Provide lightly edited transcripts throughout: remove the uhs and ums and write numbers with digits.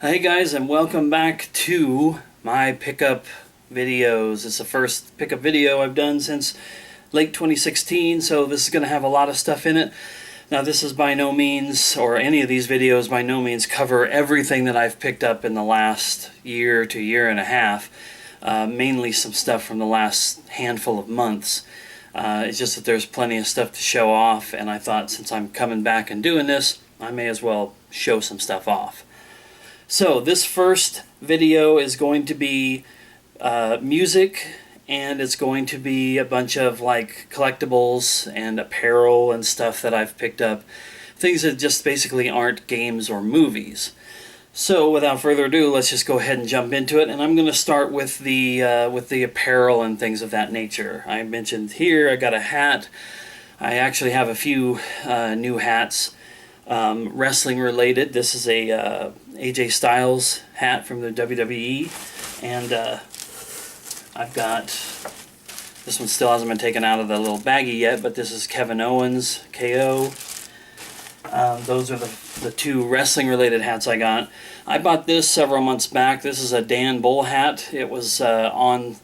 Hey guys, and welcome back to my pickup videos. It's the first pickup video I've done since late 2016, so this is going to have a lot of stuff in it. Now this is by no means, or any of these videos by no means cover everything that I've picked up in the last year to year and a half. Mainly some stuff from the last handful of months. It's just that there's plenty of stuff to show off, and I thought since I'm coming back and doing this, I may as well show some stuff off. So this first video is going to be music, and it's going to be a bunch of like collectibles and apparel and stuff that I've picked up. Things that just basically aren't games or movies. So without further ado, let's just go ahead and jump into it. And I'm going to start with the apparel and things of that nature. I mentioned here I got a hat. I actually have a few new hats. Wrestling related. This is a AJ Styles hat from the WWE, and I've got, this one still hasn't been taken out of the little baggie yet, but this is Kevin Owens, KO. Those are the two wrestling related hats I got. I bought this several months back. This is a Dan Bull hat. It was on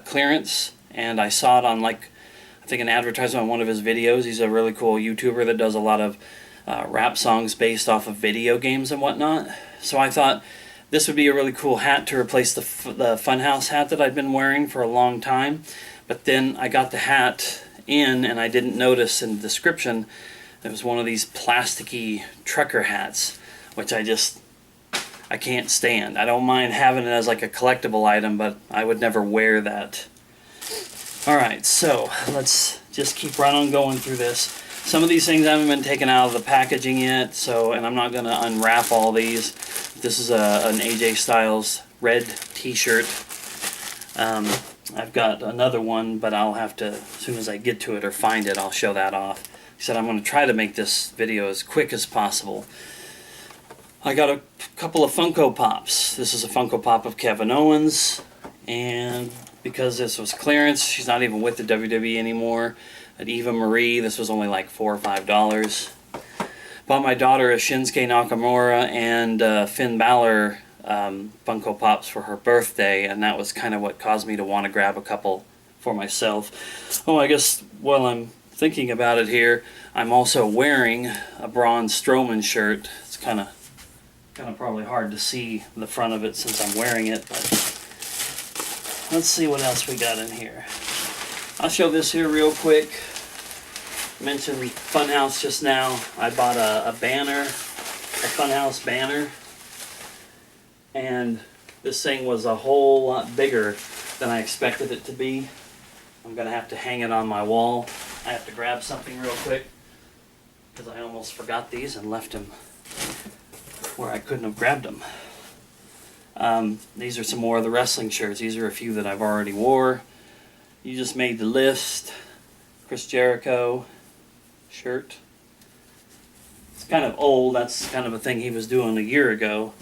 clearance, and I saw it on I think an advertisement on one of his videos. He's a really cool YouTuber that does a lot of rap songs based off of video games and whatnot. So I thought this would be a really cool hat to replace the Funhouse hat that I'd been wearing for a long time. But then I got the hat in, and I didn't notice in the description it was one of these plasticky trucker hats, which I can't stand. I don't mind having it as like a collectible item, but I would never wear that. Alright, so let's just keep right on going through this. Some of these things haven't been taken out of the packaging yet, and I'm not going to unwrap all these. This is an AJ Styles red t-shirt. I've got another one, but I'll have to, as soon as I get to it or find it, I'll show that off. I said I'm going to try to make this video as quick as possible. I got a couple of Funko Pops. This is a Funko Pop of Kevin Owens, and because this was clearance, she's not even with the WWE anymore. At Eva Marie, this was only like $4 or $5. Bought my daughter a Shinsuke Nakamura and Finn Balor Funko Pops for her birthday, and that was kind of what caused me to want to grab a couple for myself. Oh, I guess while I'm thinking about it here, I'm also wearing a Braun Strowman shirt. It's kind of probably hard to see the front of it since I'm wearing it, but let's see what else we got in here. I'll show this here real quick. Mentioned Funhouse just now. I bought a banner, a Funhouse banner, and this thing was a whole lot bigger than I expected it to be. I'm going to have to hang it on my wall. I have to grab something real quick because I almost forgot these and left them where I couldn't have grabbed them. These are some more of the wrestling shirts. These are a few that I've already wore. You Just Made the List, Chris Jericho shirt. It's kind of old. That's kind of a thing he was doing a year ago,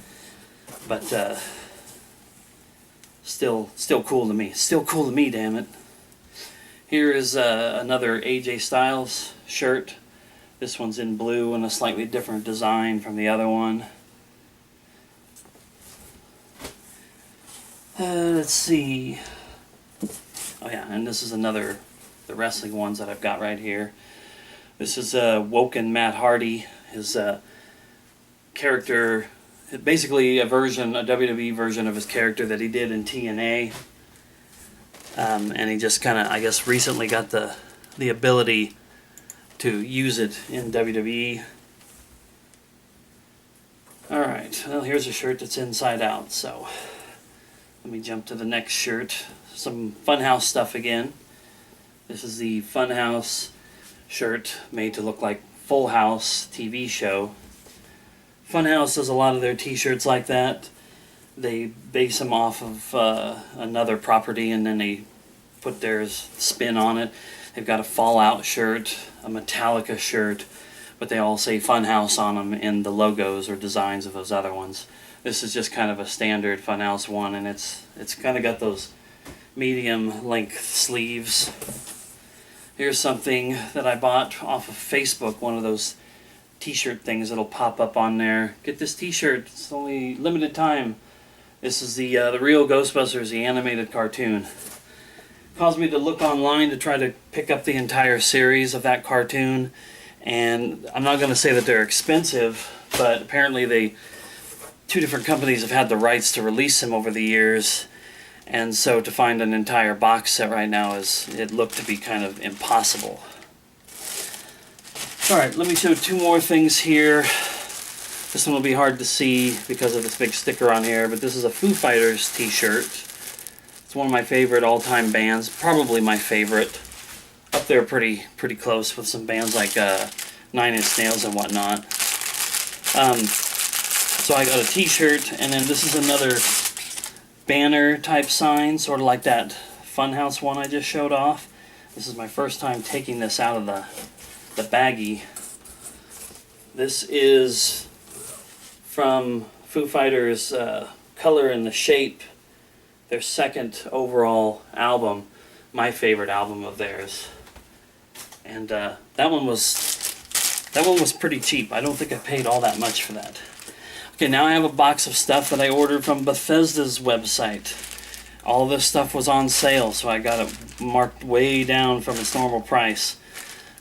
but still cool to me. Still cool to me, damn it. Here is another AJ Styles shirt. This one's in blue and a slightly different design from the other one. Let's see. Oh yeah, and this is another, the wrestling ones that I've got right here. This is Woken Matt Hardy. His character, basically a WWE version of his character that he did in TNA. And he just kind of, I guess, recently got the ability to use it in WWE. Alright, well here's a shirt that's inside out, so let me jump to the next shirt. Some Funhouse stuff again. This is the Funhouse shirt made to look like Full House TV show. Funhouse does a lot of their t-shirts like that. They base them off of another property and then they put their spin on it. They've got a Fallout shirt, a Metallica shirt, but they all say Funhouse on them in the logos or designs of those other ones. This is just kind of a standard Funhouse one, and it's kind of got those medium length sleeves. Here's something that I bought off of Facebook, one of those t-shirt things that'll pop up on there. Get this t-shirt, it's only limited time. This is the real Ghostbusters, the animated cartoon. Caused me to look online to try to pick up the entire series of that cartoon, and I'm not going to say that they're expensive, but apparently two different companies have had the rights to release them over the years, and so to find an entire box set right now it looked to be kind of impossible. Alright, let me show two more things here. This one will be hard to see because of this big sticker on here, but this is a Foo Fighters t-shirt. It's one of my favorite all-time bands, probably my favorite. Up there pretty close with some bands like 9 Inch Nails and whatnot. So I got a t-shirt, and then this is another banner type sign, sort of like that Funhouse one I just showed off. This is my first time taking this out of the baggie. This is from Foo Fighters' Color and the Shape, their second overall album, my favorite album of theirs. And that one was pretty cheap. I don't think I paid all that much for that. Okay, now I have a box of stuff that I ordered from Bethesda's website. All this stuff was on sale, so I got it marked way down from its normal price.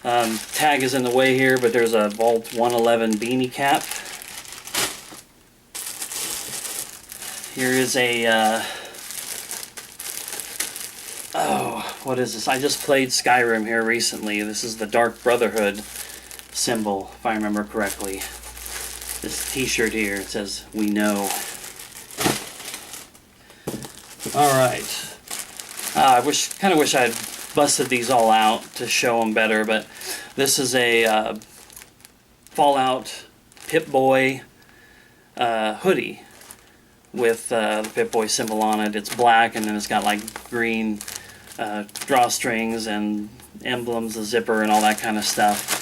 Tag is in the way here, but there's a Vault 111 beanie cap. Here is a, what is this? I just played Skyrim here recently. This is the Dark Brotherhood symbol, if I remember correctly. This t-shirt here, it says, "We know." Alright. I kind of wish I'd busted these all out to show them better, but this is a Fallout Pip-Boy hoodie with the Pip-Boy symbol on it. It's black, and then it's got like green drawstrings and emblems, a zipper, and all that kind of stuff.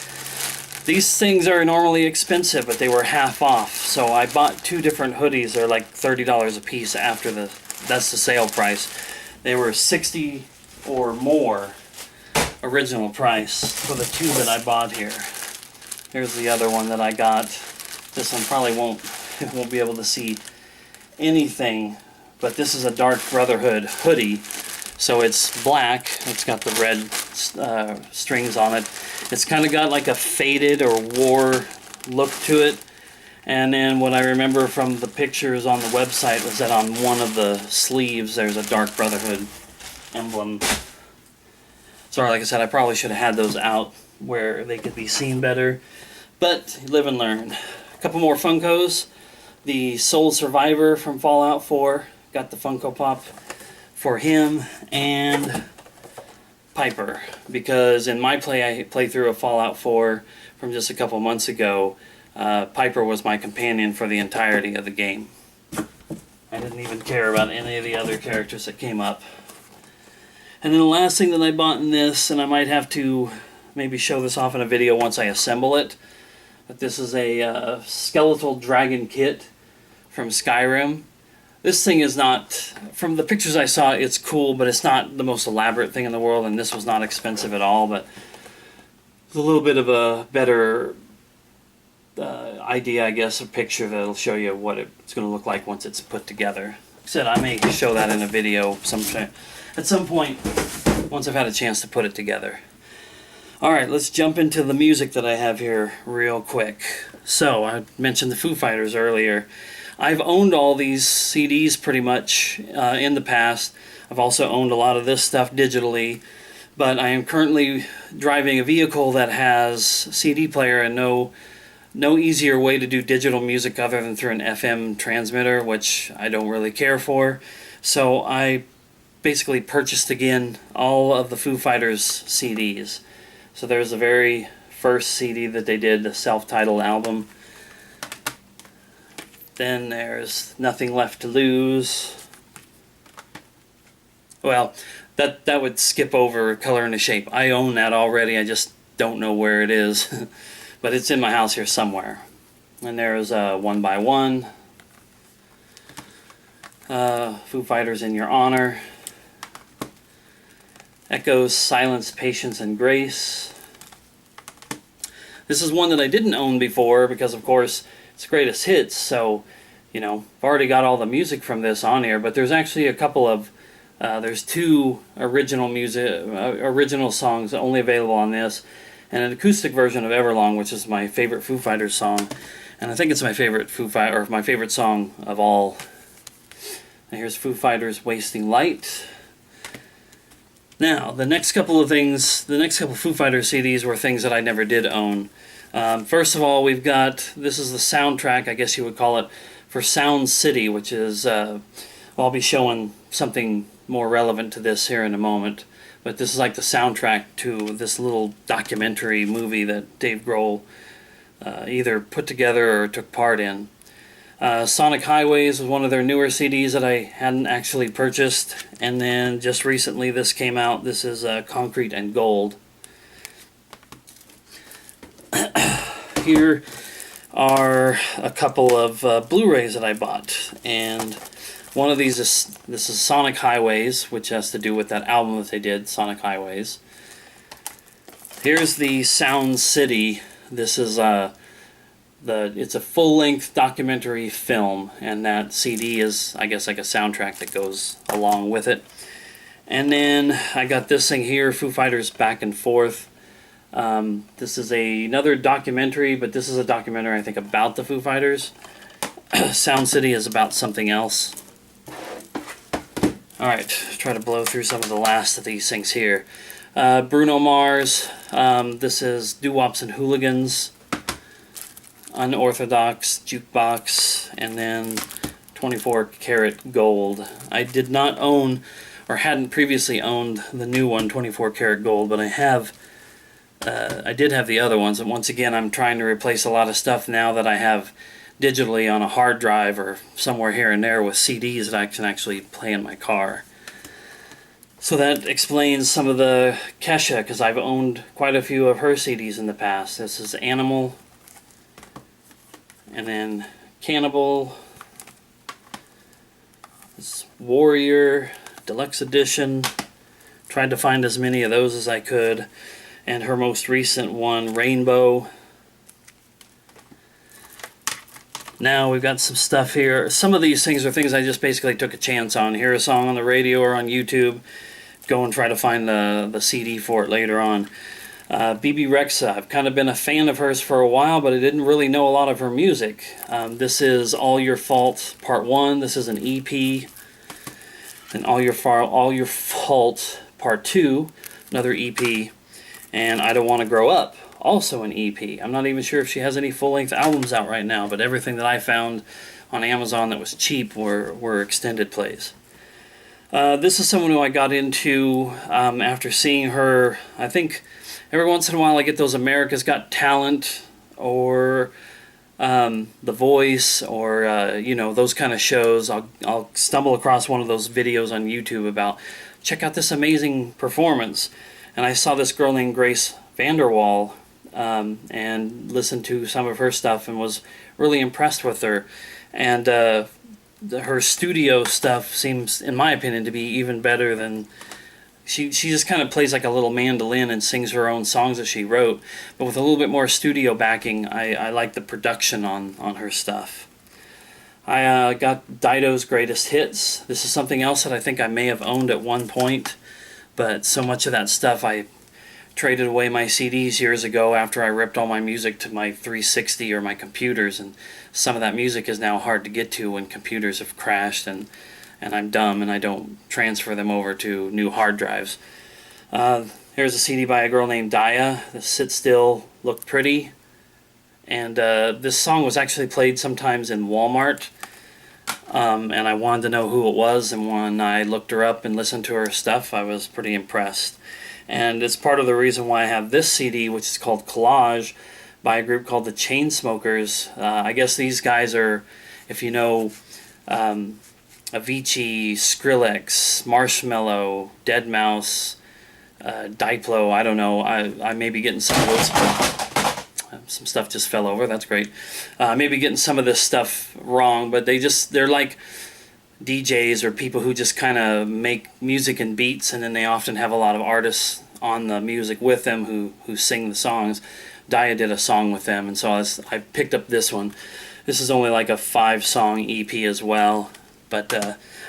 These things are normally expensive, but they were half off, so I bought two different hoodies. They're like $30 a piece after that's the sale price. They were $60 or more original price for the two that I bought here. Here's the other one that I got. This one probably won't be able to see anything, but this is a Dark Brotherhood hoodie. So it's black, it's got the red strings on it. It's kind of got like a faded or war look to it. And then what I remember from the pictures on the website was that on one of the sleeves there's a Dark Brotherhood emblem. Sorry, like I said, I probably should have had those out where they could be seen better. But live and learn. A couple more Funkos. The Soul Survivor from Fallout 4. Got the Funko Pop for him, and Piper, because in my playthrough of Fallout 4 from just a couple months ago, Piper was my companion for the entirety of the game. I didn't even care about any of the other characters that came up. And then the last thing that I bought in this, and I might have to maybe show this off in a video once I assemble it, but this is a skeletal dragon kit from Skyrim. This thing is not, from the pictures I saw, it's cool, but it's not the most elaborate thing in the world, and this was not expensive at all, but it's a little bit of a better idea, I guess, a picture that'll show you what it's going to look like once it's put together. Like I said, I may show that in a video at some point once I've had a chance to put it together. Alright, let's jump into the music that I have here real quick. So, I mentioned the Foo Fighters earlier. I've owned all these CDs pretty much in the past. I've also owned a lot of this stuff digitally, but I am currently driving a vehicle that has CD player and no easier way to do digital music other than through an FM transmitter, which I don't really care for. So I basically purchased again all of the Foo Fighters CDs. So there's the very first CD that they did, the self-titled album. Then there's Nothing Left to Lose. Well, that would skip over Color and the Shape. I own that already, I just don't know where it is. But it's in my house here somewhere. And there's One by One. Foo Fighters In Your Honor. Echoes, Silence, Patience, and Grace. This is one that I didn't own before because, of course, it's greatest hits. So, you know, I've already got all the music from this on here. But there's actually a couple of there's two original songs only available on this, and an acoustic version of Everlong, which is my favorite Foo Fighters song, and I think it's my favorite my favorite song of all. And here's Foo Fighters' "Wasting Light." Now, the next couple Foo Fighters CDs were things that I never did own. First of all, we've got, this is the soundtrack, I guess you would call it, for Sound City, which is, I'll be showing something more relevant to this here in a moment. But this is like the soundtrack to this little documentary movie that Dave Grohl either put together or took part in. Sonic Highways was one of their newer CDs that I hadn't actually purchased. And then just recently this came out. This is Concrete and Gold. Here are a couple of Blu-rays that I bought. And one of these this is Sonic Highways, which has to do with that album that they did, Sonic Highways. Here's the Sound City. This is it's a full-length documentary film, and that CD is, I guess, like a soundtrack that goes along with it. And then I got this thing here, Foo Fighters Back and Forth. This is another documentary, but this is a documentary, I think, about the Foo Fighters. Sound City is about something else. Alright, try to blow through some of the last of these things here. Bruno Mars. This is Doo-Wops and Hooligans. Unorthodox Jukebox, and then 24 Karat Gold. I did not own, or hadn't previously owned, the new one, 24 Karat Gold, but I did have the other ones, and once again I'm trying to replace a lot of stuff now that I have digitally on a hard drive or somewhere here and there with CDs that I can actually play in my car. So that explains some of the Kesha, because I've owned quite a few of her CDs in the past. This is Animal, and then Cannibal, this Warrior Deluxe Edition. Tried to find as many of those as I could. And her most recent one, Rainbow. Now we've got some stuff here. Some of these things are things I just basically took a chance on. Hear a song on the radio or on YouTube. Go and try to find the CD for it later on. BB Rexa, I've kind of been a fan of hers for a while, but I didn't really know a lot of her music. This is All Your Fault Part 1. This is an EP. And All Your Fault Part 2, another EP. And I Don't Want to Grow Up, also an EP. I'm not even sure if she has any full-length albums out right now, but everything that I found on Amazon that was cheap were extended plays. This is someone who I got into after seeing her. I think every once in a while I get those America's Got Talent or The Voice or you know, those kind of shows. I'll stumble across one of those videos on YouTube about, check out this amazing performance. And I saw this girl named Grace VanderWaal and listened to some of her stuff and was really impressed with her. And her studio stuff seems, in my opinion, to be even better than... She just kind of plays like a little mandolin and sings her own songs that she wrote. But with a little bit more studio backing, I like the production on her stuff. I got Dido's Greatest Hits. This is something else that I think I may have owned at one point. But so much of that stuff, I traded away my CDs years ago after I ripped all my music to my 360 or my computers, and some of that music is now hard to get to when computers have crashed and I'm dumb and I don't transfer them over to new hard drives. Here's a CD by a girl named Daya, the Sit Still, Look Pretty, and this song was actually played sometimes in Walmart. And I wanted to know who it was, and when I looked her up and listened to her stuff, I was pretty impressed. And it's part of the reason why I have this CD, which is called Collage, by a group called the Chainsmokers. I guess these guys are, if you know, Avicii, Skrillex, Marshmello, Deadmau5, Diplo, I don't know, I may be getting some of those... Some stuff just fell over. That's great. Maybe getting some of this stuff wrong, but they're like DJs or people who just kind of make music and beats, and then they often have a lot of artists on the music with them who sing the songs. Dia did a song with them, and so I picked up this one. This is only like a 5-song EP as well, but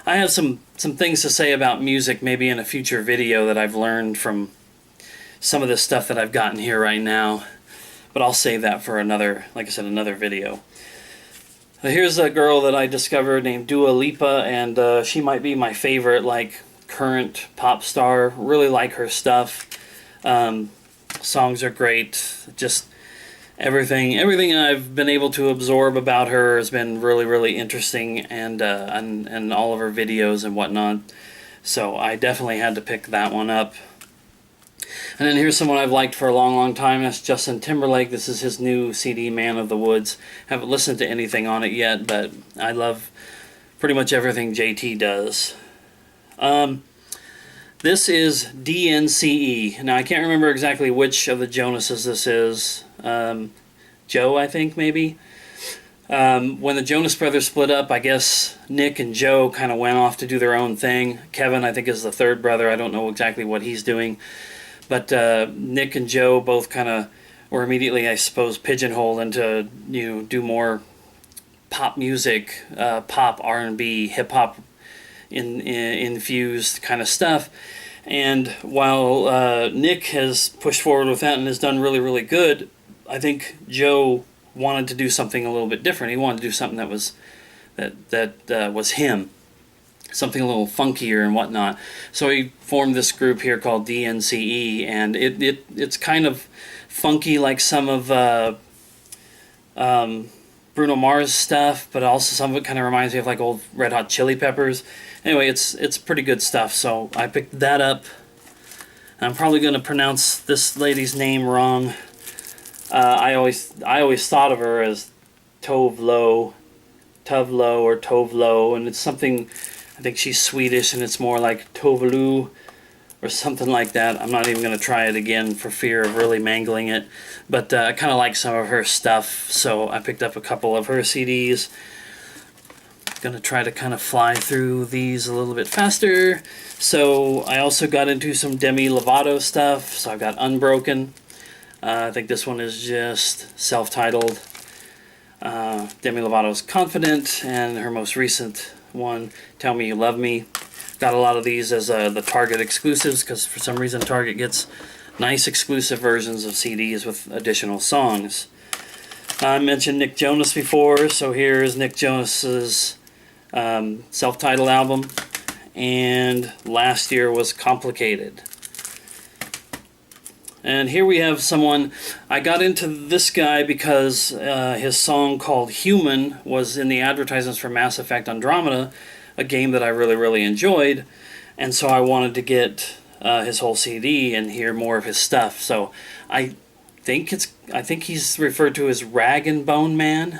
I have some things to say about music maybe in a future video that I've learned from some of the stuff that I've gotten here right now, but I'll save that for another, like I said, another video. Here's a girl that I discovered named Dua Lipa, and she might be my favorite, like, current pop star. Really like her stuff. Songs are great. Just everything I've been able to absorb about her has been really, really interesting, and all of her videos and whatnot. So I definitely had to pick that one up. And then here's someone I've liked for a long, long time. That's Justin Timberlake. This is his new CD, Man of the Woods. Haven't listened to anything on it yet, but I love pretty much everything JT does. This is DNCE. Now, I can't remember exactly which of the Jonases this is. Joe, I think, maybe. When the Jonas Brothers split up, I guess Nick and Joe kind of went off to do their own thing. Kevin, I think, is the third brother. I don't know exactly what he's doing. But Nick and Joe both kind of were immediately, I suppose, pigeonholed into, do more pop music, pop, R&B, hip-hop infused kind of stuff. And while Nick has pushed forward with that and has done really, really good, I think Joe wanted to do something a little bit different. He wanted to do something that was was him. Something a little funkier and whatnot. So he formed this group here called DNCE, and it's kind of funky like some of Bruno Mars stuff, but also some of it kind of reminds me of like old Red Hot Chili Peppers. Anyway, it's pretty good stuff, so I picked that up. I'm probably going to pronounce this lady's name wrong. I always thought of her as Tovlo, or Tovlo, and it's something. I think she's Swedish, and it's more like Tovlu or something like that. I'm not even going to try it again for fear of really mangling it. But I kind of like some of her stuff, so I picked up a couple of her CDs. Going to try to kind of fly through these a little bit faster. So I also got into some Demi Lovato stuff. So I've got Unbroken. I think this one is just self-titled. Demi Lovato's Confident, and her most recent one, Tell Me You Love Me. Got a lot of these as the Target exclusives, because for some reason Target gets nice exclusive versions of CDs with additional songs. I mentioned Nick Jonas before, so here's Nick Jonas's self-titled album, and last year was Complicated. And here we have someone, I got into this guy because his song called Human was in the advertisements for Mass Effect Andromeda, a game that I really, really enjoyed. And so I wanted to get his whole CD and hear more of his stuff. So I think he's referred to as Rag and Bone Man.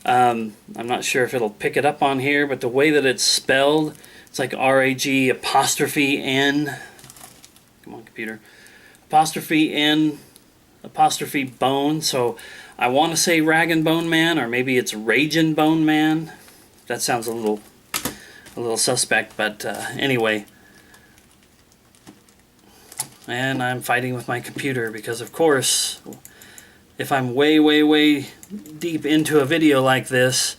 I'm not sure if it'll pick it up on here, but the way that it's spelled, it's like R-A-G''N. Come on, computer. ''N'', ''Bone, so I want to say Rag and Bone Man, or maybe it's Ragin' Bone Man. That sounds a little suspect, but anyway. And I'm fighting with my computer because, of course, if I'm way, way, way deep into a video like this,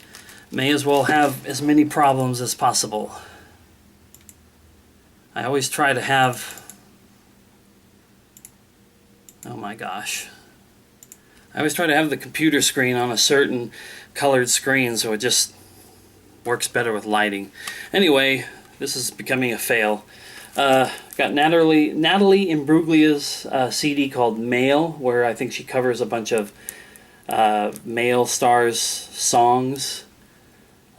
may as well have as many problems as possible. I always try to have... Oh my gosh. I always try to have the computer screen on a certain colored screen so it just works better with lighting. Anyway, this is becoming a fail. Got Natalie Imbruglia's CD called Male, where I think she covers a bunch of male stars' songs.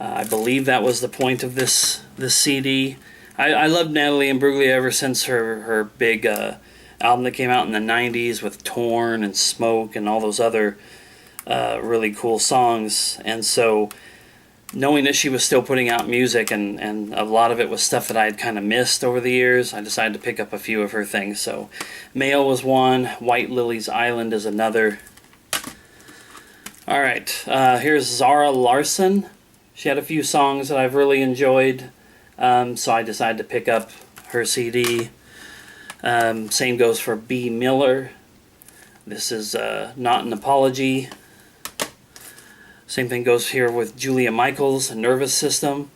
I believe that was the point of this CD. I loved Natalie Imbruglia ever since her big... album that came out in the 90s with Torn and Smoke and all those other really cool songs. And so knowing that she was still putting out music, and a lot of it was stuff that I had kind of missed over the years, I decided to pick up a few of her things. So Male was one, White Lily's Island is another. Alright, here's Zara Larsson. She had a few songs that I've really enjoyed, so I decided to pick up her CD. Same goes for B. Miller. This is Not an Apology. Same thing goes here with Julia Michaels, Nervous System.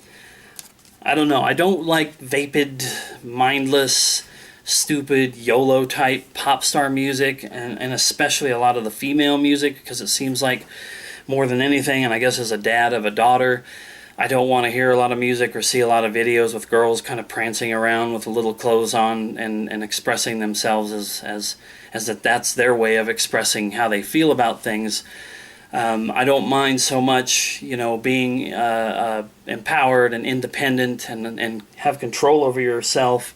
I don't know. I don't like vapid, mindless, stupid, YOLO type pop star music, and especially a lot of the female music, because it seems like more than anything, and I guess as a dad of a daughter, I don't want to hear a lot of music or see a lot of videos with girls kind of prancing around with little clothes on and expressing themselves as that that's their way of expressing how they feel about things. I don't mind so much, being empowered and independent and have control over yourself.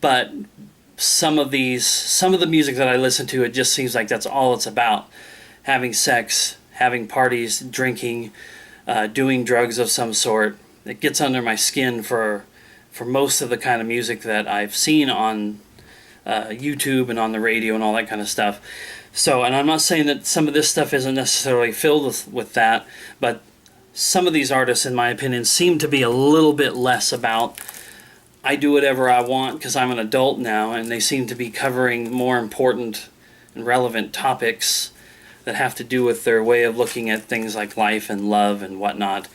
But some of the music that I listen to, it just seems like that's all it's about. Having sex, having parties, drinking, doing drugs of some sort. It gets under my skin for most of the kind of music that I've seen on YouTube and on the radio and all that kind of stuff. So, and I'm not saying that some of this stuff isn't necessarily filled with that, but some of these artists, in my opinion, seem to be a little bit less about I do whatever I want because I'm an adult now, and they seem to be covering more important and relevant topics that have to do with their way of looking at things like life and love and whatnot.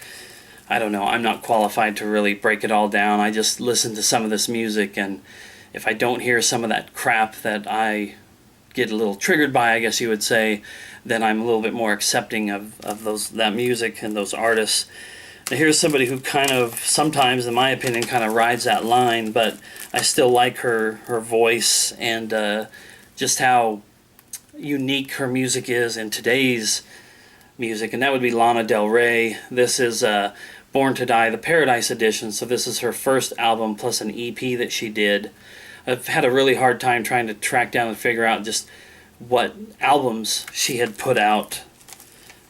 I don't know. I'm not qualified to really break it all down. I just listen to some of this music, and if I don't hear some of that crap that I get a little triggered by, I guess you would say, then I'm a little bit more accepting of that music and those artists. Now, here's somebody who kind of, sometimes, in my opinion, kind of rides that line, but I still like her voice and just how unique her music is in today's music, and that would be Lana Del Rey. This is Born to Die, the Paradise Edition, so this is her first album plus an EP that she did. I've had a really hard time trying to track down and figure out just what albums she had put out.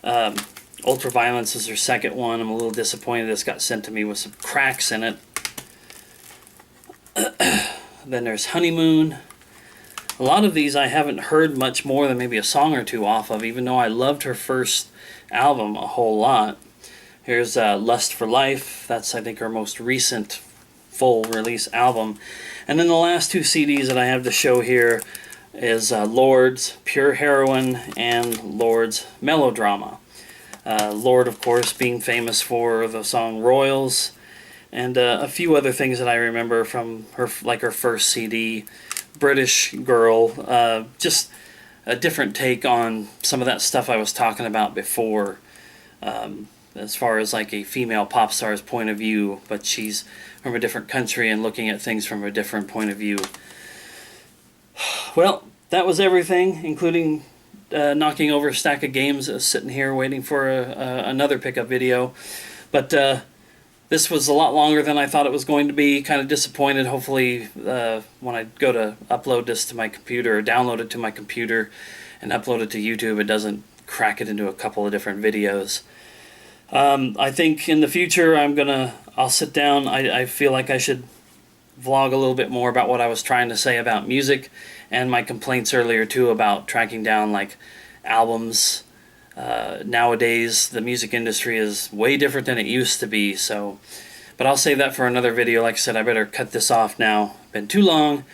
Ultraviolence is her second one. I'm a little disappointed this got sent to me with some cracks in it. Then there's Honeymoon. A lot of these I haven't heard much more than maybe a song or two off of, even though I loved her first album a whole lot. Here's Lust for Life. That's, I think, her most recent full release album. And then the last two CDs that I have to show here is Lord's Pure Heroine and Lord's Melodrama. Lord, of course, being famous for the song Royals, and a few other things that I remember from her, like her first CD, British Girl. Just a different take on some of that stuff I was talking about before, as far as like a female pop star's point of view, but she's from a different country and looking at things from a different point of view. Well, that was everything, including knocking over a stack of games, sitting here waiting for another pickup video. But this was a lot longer than I thought it was going to be. Kind of disappointed. Hopefully when I go to upload this to my computer or download it to my computer and upload it to YouTube, it doesn't crack it into a couple of different videos. I think in the future I'll sit down. I feel like I should vlog a little bit more about what I was trying to say about music and my complaints earlier too about tracking down like albums. Nowadays the music industry is way different than it used to be, but I'll save that for another video. Like I said, I better cut this off now. Been too long,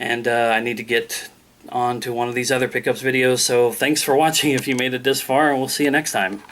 and I need to get on to one of these other pickups videos. So thanks for watching if you made it this far, and we'll see you next time.